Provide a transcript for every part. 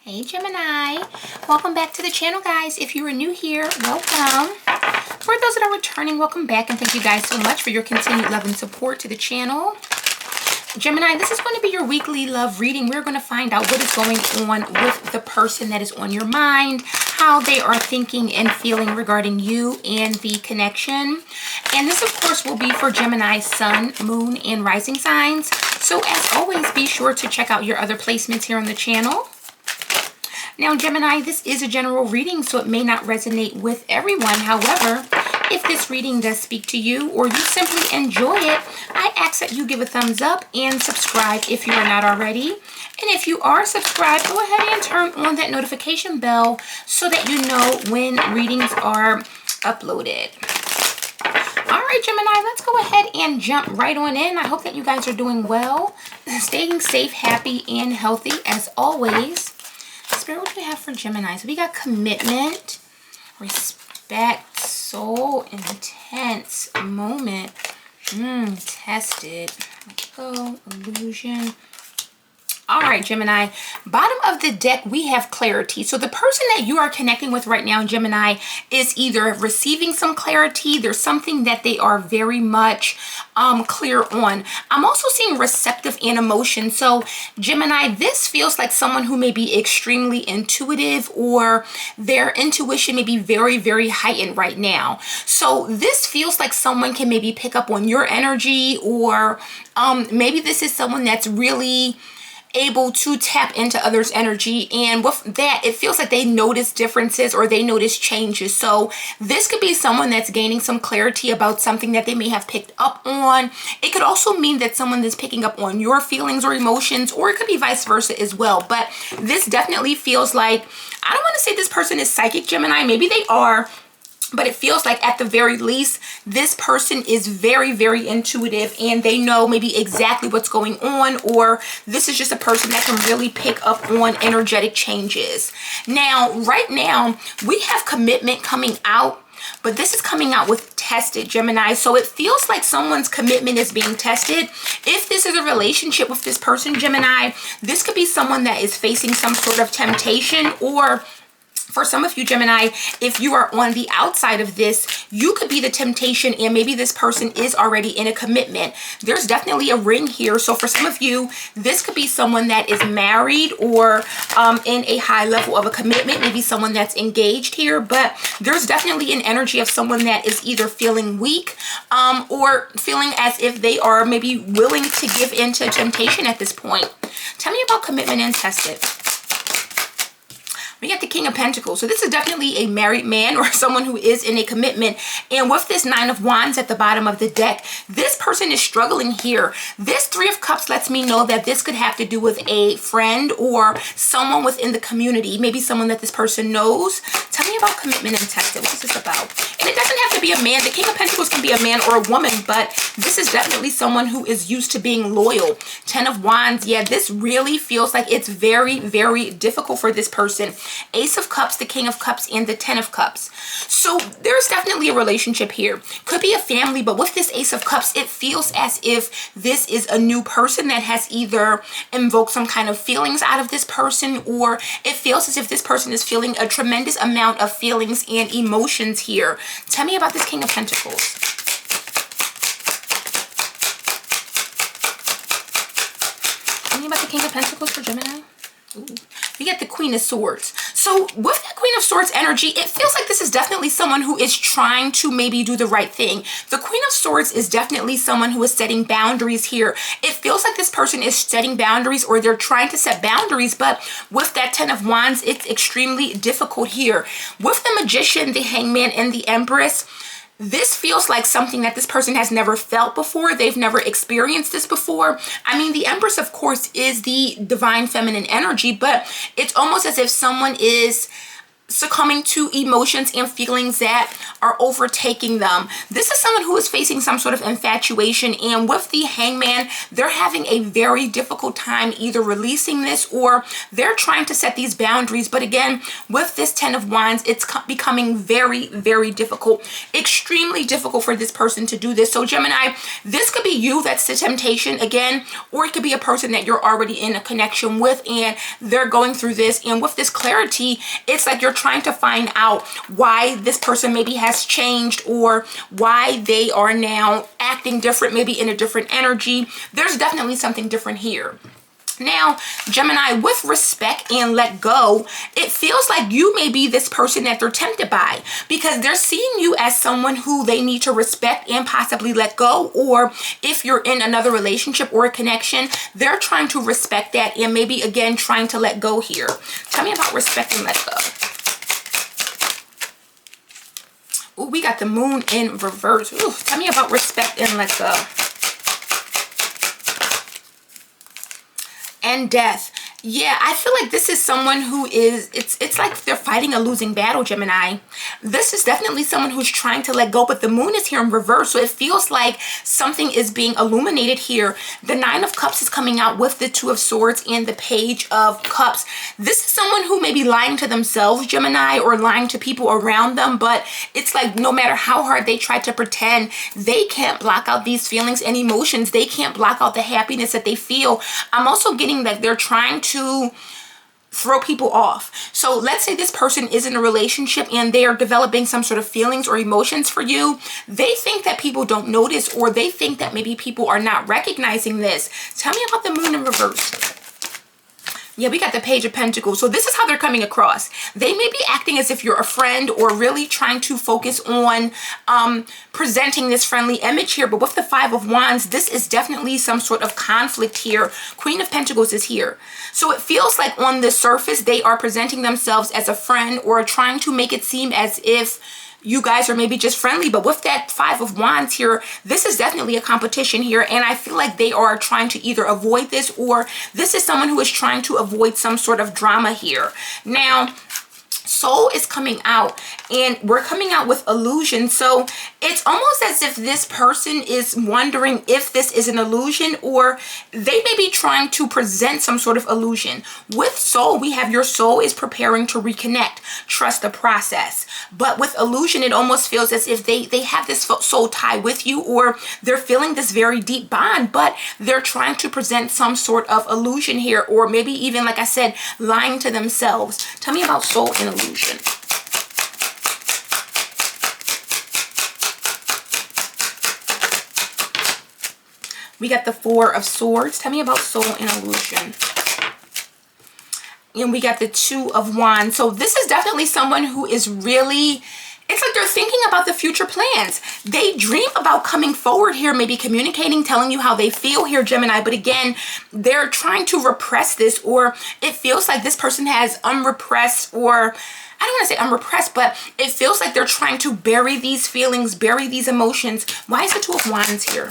Hey Gemini, welcome back to the channel, guys. If you are new here, welcome. For those that are returning, welcome back, and thank you guys so much for your continued love and support to the channel. Gemini, this is going to be your weekly love reading. We're going to find out what is going on with the person that is on your mind, how they are thinking and feeling regarding you and the connection. And this, of course, will be for Gemini, sun, moon, and rising signs. So as always, be sure to check out your other placements here on the channel. Now, Gemini, this is a general reading, so it may not resonate with everyone. However, if this reading does speak to you or you simply enjoy it, I ask that you give a thumbs up and subscribe if you are not already. And if you are subscribed, go ahead and turn on that notification bell so that you know when readings are uploaded. All right, Gemini, let's go ahead and jump right on in. I hope that you guys are doing well, staying safe, happy, and healthy as always. Spirit, what do we have for Gemini? So we got commitment, respect, soul, intense moment, tested. Let's go, illusion. All right, Gemini, bottom of the deck, we have clarity. So the person that you are connecting with right now, Gemini, is either receiving some clarity. There's something that they are very much clear on. I'm also seeing receptive and emotion. So Gemini, this feels like someone who may be extremely intuitive, or their intuition may be very, very heightened right now. So this feels like someone can maybe pick up on your energy, or maybe this is someone that's really able to tap into others' energy, and with that it feels like they notice differences or they notice changes. So this could be someone that's gaining some clarity about something that they may have picked up on. It could also mean that someone is picking up on your feelings or emotions, or it could be vice versa as well. But this definitely feels like, I don't want to say this person is psychic, Gemini, maybe they are, but it feels like at the very least, this person is very, very intuitive and they know maybe exactly what's going on, or this is just a person that can really pick up on energetic changes. Now, right now, we have commitment coming out, but this is coming out with tested, Gemini. So it feels like someone's commitment is being tested. If this is a relationship with this person, Gemini, this could be someone that is facing some sort of temptation, or for some of you, Gemini, if you are on the outside of this, you could be the temptation, and maybe this person is already in a commitment. There's definitely a ring here. So for some of you, this could be someone that is married, or in a high level of a commitment, maybe someone that's engaged here. But there's definitely an energy of someone that is either feeling weak or feeling as if they are maybe willing to give in to temptation at this point. Tell me about commitment and tested. We got the King of Pentacles. So this is definitely a married man or someone who is in a commitment. And with this Nine of Wands at the bottom of the deck, this person is struggling here. This Three of Cups lets me know that this could have to do with a friend or someone within the community, maybe someone that this person knows. Tell me about commitment and tested. What is this about? And it doesn't have to be a man. The King of Pentacles can be a man or a woman, but this is definitely someone who is used to being loyal. Ten of Wands. Yeah, this really feels like it's very, very difficult for this person. Ace of Cups, the King of Cups, and the Ten of Cups. So there's definitely a relationship here. Could be a family, but with this Ace of Cups, it feels as if this is a new person that has either invoked some kind of feelings out of this person, or it feels as if this person is feeling a tremendous amount of feelings and emotions here. Tell me about this King of Pentacles. Tell me about the King of Pentacles for Gemini. Ooh. We get the Queen of Swords. So with that Queen of Swords energy, it feels like this is definitely someone who is trying to maybe do the right thing. The Queen of Swords is definitely someone who is setting boundaries here. It feels like this person is setting boundaries, or they're trying to set boundaries, but with that Ten of Wands, it's extremely difficult here. With the Magician, the Hangman, and the Empress, this feels like something that this person has never felt before. They've never experienced this before. I mean, the Empress, of course, is the divine feminine energy, but it's almost as if someone is succumbing to emotions and feelings that are overtaking them. This is someone who is facing some sort of infatuation, and with the Hangman, they're having a very difficult time either releasing this or they're trying to set these boundaries. But again, with this Ten of Wands, it's becoming very, very difficult, extremely difficult for this person to do this. So Gemini, this could be you that's the temptation again, or it could be a person that you're already in a connection with and they're going through this. And with this clarity, it's like you're trying to find out why this person maybe has changed or why they are now acting different, maybe in a different energy. There's definitely something different here. Now, Gemini, with respect and let go, it feels like you may be this person that they're tempted by because they're seeing you as someone who they need to respect and possibly let go. Or if you're in another relationship or a connection, they're trying to respect that and maybe, again, trying to let go here. Tell me about respect and let go. Ooh, we got the Moon in reverse. Ooh, tell me about respect and let go. And Death. Yeah, I feel like this is someone who is, it's like they're fighting a losing battle, Gemini. This is definitely someone who's trying to let go, but the Moon is here in reverse, so it feels like something is being illuminated here. The Nine of Cups is coming out with the Two of Swords and the Page of Cups. This is someone who may be lying to themselves, Gemini, or lying to people around them, but it's like no matter how hard they try to pretend, they can't block out these feelings and emotions. They can't block out the happiness that they feel. I'm also getting that they're trying to throw people off. So let's say this person is in a relationship and they are developing some sort of feelings or emotions for you. They think that people don't notice, or they think that maybe people are not recognizing this. Tell me about the Moon in reverse. Yeah, we got the Page of Pentacles. So this is how they're coming across. They may be acting as if you're a friend or really trying to focus on presenting this friendly image here. But with the Five of Wands, this is definitely some sort of conflict here. Queen of Pentacles is here. So it feels like on the surface, they are presenting themselves as a friend or trying to make it seem as if you guys are maybe just friendly. But with that Five of Wands here, this is definitely a competition here. And I feel like they are trying to either avoid this, or this is someone who is trying to avoid some sort of drama here. Now, Soul is coming out, and we're coming out with illusion. So it's almost as if this person is wondering if this is an illusion, or they may be trying to present some sort of illusion. With Soul, we have your soul is preparing to reconnect, trust the process. But with illusion, it almost feels as if they have this soul tie with you, or they're feeling this very deep bond, but they're trying to present some sort of illusion here, or maybe even, like I said, lying to themselves. Tell me about Soul and illusion. We got the Four of Swords. Tell me about Soul and illusion. And we got the Two of Wands. So this is definitely someone who is really, it's like they're thinking about the future plans. They dream about coming forward here, maybe communicating, telling you how they feel here, Gemini. But again, they're trying to repress this, or it feels like this person has unrepressed, or I don't want to say unrepressed, but it feels like they're trying to bury these feelings, bury these emotions. Why is the Two of Wands here?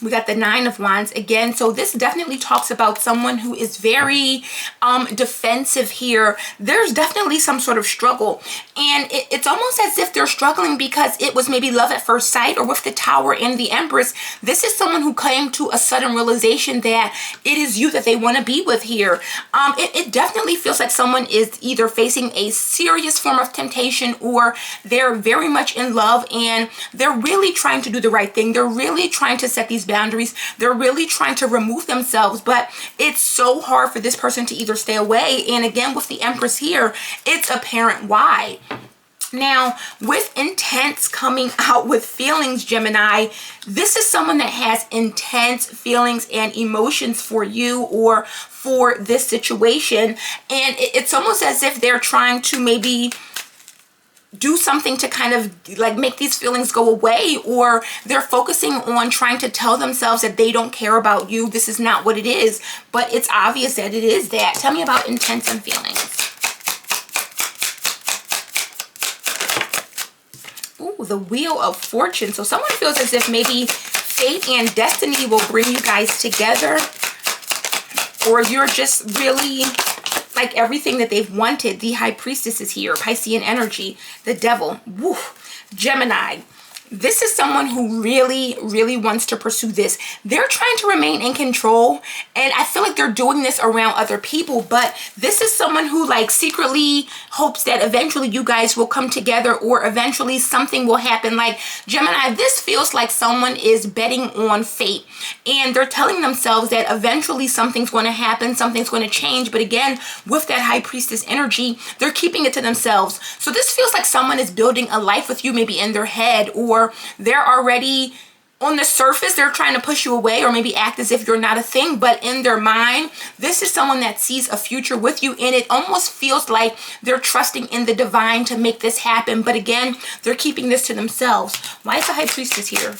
We got the Nine of Wands again. So this definitely talks about someone who is very defensive here. There's definitely some sort of struggle. And it's almost as if they're struggling because it was maybe love at first sight, or with the Tower and the Empress. This is someone who came to a sudden realization that it is you that they want to be with here. It definitely feels like someone is either facing a serious form of temptation, or they're very much in love and they're really trying to do the right thing. They're really trying to set these boundaries. They're really trying to remove themselves, but it's so hard for this person to either stay away. And again, with the Empress here, it's apparent why. Now, with intense coming out with feelings, Gemini, this is someone that has intense feelings and emotions for you or for this situation. And it's almost as if they're trying to maybe do something to kind of like make these feelings go away, or they're focusing on trying to tell themselves that they don't care about you. This is not what it is, but it's obvious that it is that. Tell me about intense and feelings. Ooh, the Wheel of Fortune. So someone feels as if maybe fate and destiny will bring you guys together. or you're just really like everything that they've wanted. The High Priestess is here, Piscean energy, the Devil. Woo. Gemini, this is someone who really, really wants to pursue this. They're trying to remain in control, and I feel like they're doing this around other people, but this is someone who like secretly hopes that eventually you guys will come together, or eventually something will happen. Like Gemini, this feels like someone is betting on fate, and they're telling themselves that eventually something's going to happen, something's going to change. But again, with that High Priestess energy, they're keeping it to themselves. So this feels like someone is building a life with you, maybe in their head, or they're already on the surface, they're trying to push you away or maybe act as if you're not a thing, but in their mind, this is someone that sees a future with you, and it almost feels like they're trusting in the divine to make this happen. But again, they're keeping this to themselves. Why is the High Priestess here?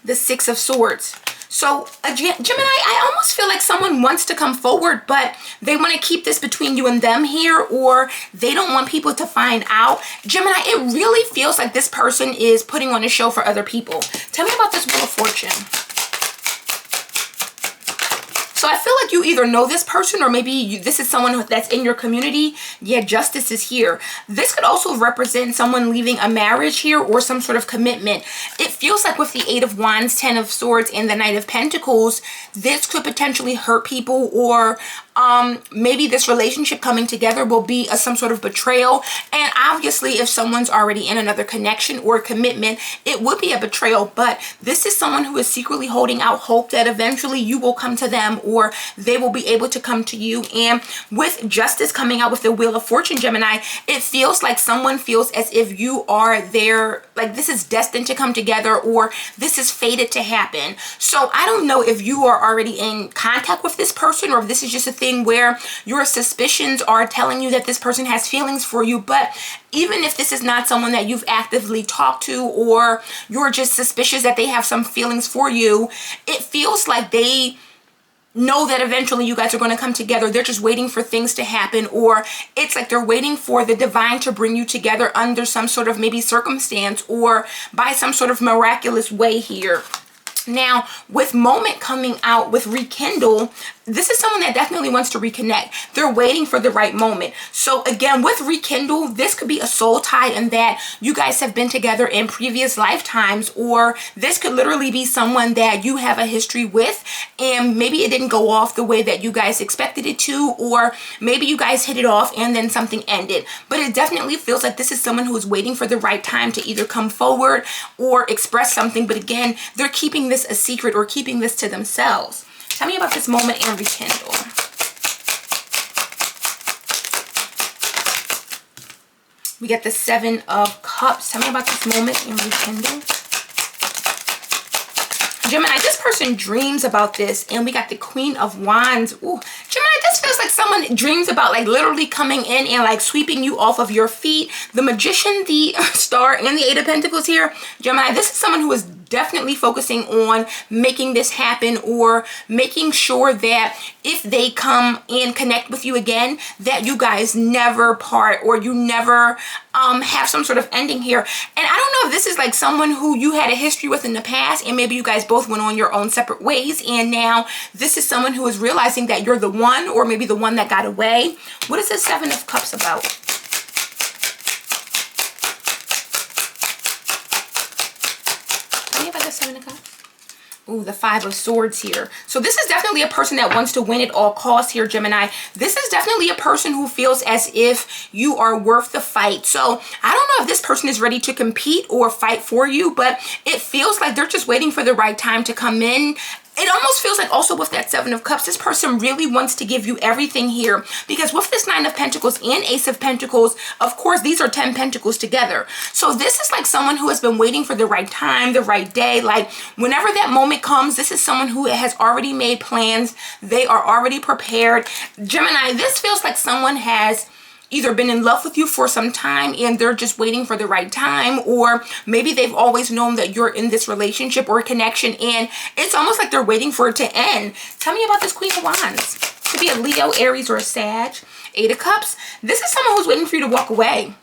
The Six of Swords. So, Gemini, I almost feel like someone wants to come forward, but they want to keep this between you and them here, or they don't want people to find out. Gemini, it really feels like this person is putting on a show for other people. Tell me about this Wheel of Fortune. So I feel like you either know this person, or maybe this is someone that's in your community. Yeah, Justice is here. This could also represent someone leaving a marriage here, or some sort of commitment. It feels like with the Eight of Wands, Ten of Swords, and the Knight of Pentacles, this could potentially hurt people, or maybe this relationship coming together will be some sort of betrayal. And obviously, if someone's already in another connection or commitment, it would be a betrayal. But this is someone who is secretly holding out hope that eventually you will come to them, or they will be able to come to you. And with Justice coming out with the Wheel of Fortune, Gemini, it feels like someone feels as if you are there, like this is destined to come together, or this is fated to happen. So I don't know if you are already in contact with this person, or if this is just a thing where your suspicions are telling you that this person has feelings for you. But even if this is not someone that you've actively talked to, or you're just suspicious that they have some feelings for you, it feels like they know that eventually you guys are going to come together. They're just waiting for things to happen, or it's like they're waiting for the divine to bring you together under some sort of maybe circumstance, or by some sort of miraculous way here. Now, with Moment coming out with Rekindle, this is someone that definitely wants to reconnect. They're waiting for the right moment. So again, with Rekindle, this could be a soul tie in that you guys have been together in previous lifetimes, or this could literally be someone that you have a history with, and maybe it didn't go off the way that you guys expected it to, or maybe you guys hit it off and then something ended. But it definitely feels like this is someone who is waiting for the right time to either come forward or express something. But again, they're keeping this a secret, or keeping this to themselves. Tell me about this Moment and Rekindle. We get the Seven of Cups. Tell me about this Moment and Rekindle. Gemini, this person dreams about this, and we got the Queen of Wands. Ooh, Gemini, this feels like someone dreams about like literally coming in and like sweeping you off of your feet. The Magician, the Star, and the Eight of Pentacles here. Gemini, this is someone who is definitely focusing on making this happen, or making sure that if they come and connect with you again, that you guys never part, or you never have some sort of ending here. And I don't know if this is like someone who you had a history with in the past, and maybe you guys both went on your own separate ways, and now this is someone who is realizing that you're the one, or maybe the one that got away. What is the Seven of Cups about? Seven of Cups. Ooh, the Five of Swords here. So this is definitely a person that wants to win at all costs here, Gemini. This is definitely a person who feels as if you are worth the fight. So I don't know if this person is ready to compete or fight for you, but it feels like they're just waiting for the right time to come in. It almost feels like also with that Seven of Cups, this person really wants to give you everything here, because with this Nine of Pentacles and Ace of Pentacles, of course, these are 10 Pentacles together. So this is like someone who has been waiting for the right time, the right day. Like whenever that moment comes, this is someone who has already made plans. They are already prepared. Gemini, this feels like someone has either been in love with you for some time, and they're just waiting for the right time, or maybe they've always known that you're in this relationship or connection, and it's almost like they're waiting for it to end. Tell me about this Queen of Wands. Could be a Leo, Aries, or a Sag. Eight of Cups. This is someone who's waiting for you to walk away.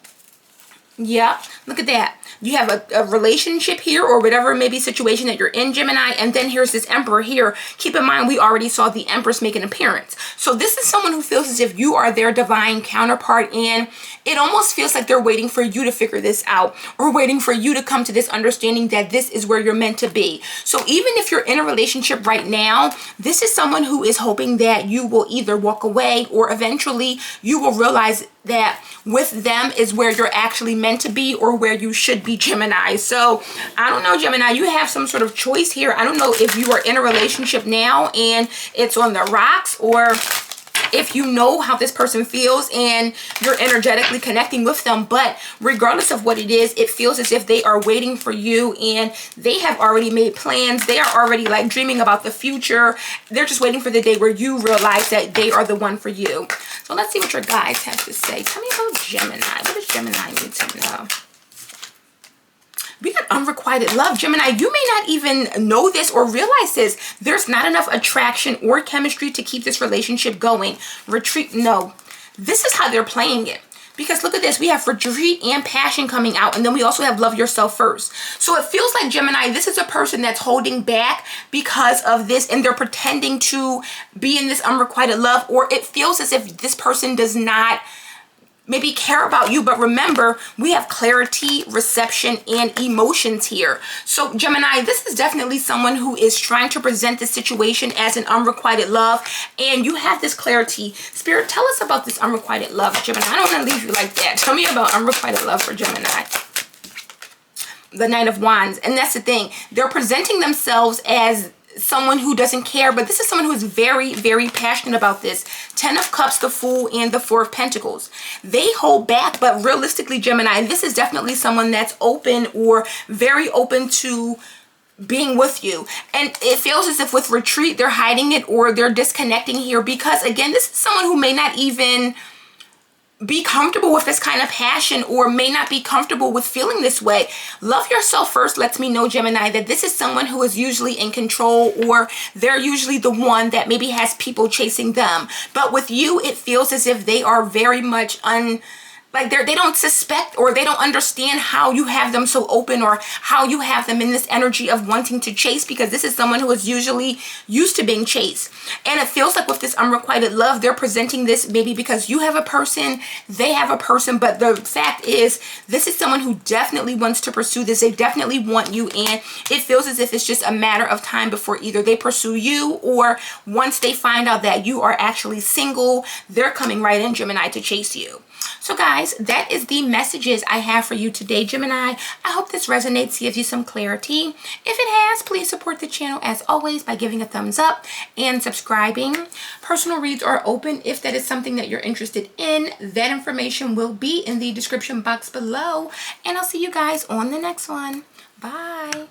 Yeah, look at that. you have a relationship here or whatever maybe situation that you're in, Gemini, and then here's this Emperor here. Keep in mind, we already saw the Empress make an appearance. So this is someone who feels as if you are their divine counterpart, and it almost feels like they're waiting for you to figure this out or waiting for you to come to this understanding that this is where you're meant to be. So even if you're in a relationship right now, this is someone who is hoping that you will either walk away or eventually you will realize that with them is where you're actually meant to be or where you should be, Gemini. So I don't know, Gemini, you have some sort of choice here. I don't know if you are in a relationship now and it's on the rocks, or if you know how this person feels and you're energetically connecting with them. But regardless of what it is, it feels as if they are waiting for you and they have already made plans. They are already like dreaming about the future. They're just waiting for the day where you realize that they are the one for you. So let's see what your guides have to say. Tell me about Gemini. What does Gemini need to know? We got unrequited love. Gemini, you may not even know this or realize this. There's not enough attraction or chemistry to keep this relationship going. Retreat, no. This is how they're playing it. Because look at this, we have retreat and passion coming out, and then we also have love yourself first. So it feels like, Gemini, this is a person that's holding back because of this, and they're pretending to be in this unrequited love, or it feels as if this person does not maybe care about you. But remember, we have clarity, reception, and emotions here. So Gemini, this is definitely someone who is trying to present this situation as an unrequited love, and you have this clarity. Spirit, tell us about this unrequited love, Gemini. I don't want to leave you like that. Tell me about unrequited love for Gemini. The Knight of Wands. And that's the thing, they're presenting themselves as someone who doesn't care, but this is someone who is very, very passionate about this. 10 of Cups, the Fool, and the 4 of Pentacles. They hold back, but realistically, Gemini, this is definitely someone that's open or very open to being with you. And it feels as if with retreat, they're hiding it or they're disconnecting here because, again, this is someone who may not even be comfortable with this kind of passion or may not be comfortable with feeling this way. Love yourself first lets me know, Gemini, that this is someone who is usually in control, or they're usually the one that maybe has people chasing them. But with you, it feels as if they are very much like they don't suspect or they don't understand how you have them so open or how you have them in this energy of wanting to chase, because this is someone who is usually used to being chased. And it feels like with this unrequited love, they're presenting this maybe because you have a person, they have a person, but the fact is this is someone who definitely wants to pursue this. They definitely want you, and it feels as if it's just a matter of time before either they pursue you or once they find out that you are actually single, they're coming right in, Gemini, to chase you. So guys, that is the messages I have for you today, Gemini. I hope this resonates, gives you some clarity. If it has, please support the channel as always by giving a thumbs up and subscribing. Personal reads are open if that is something that you're interested in. That information will be in the description box below. And I'll see you guys on the next one. Bye.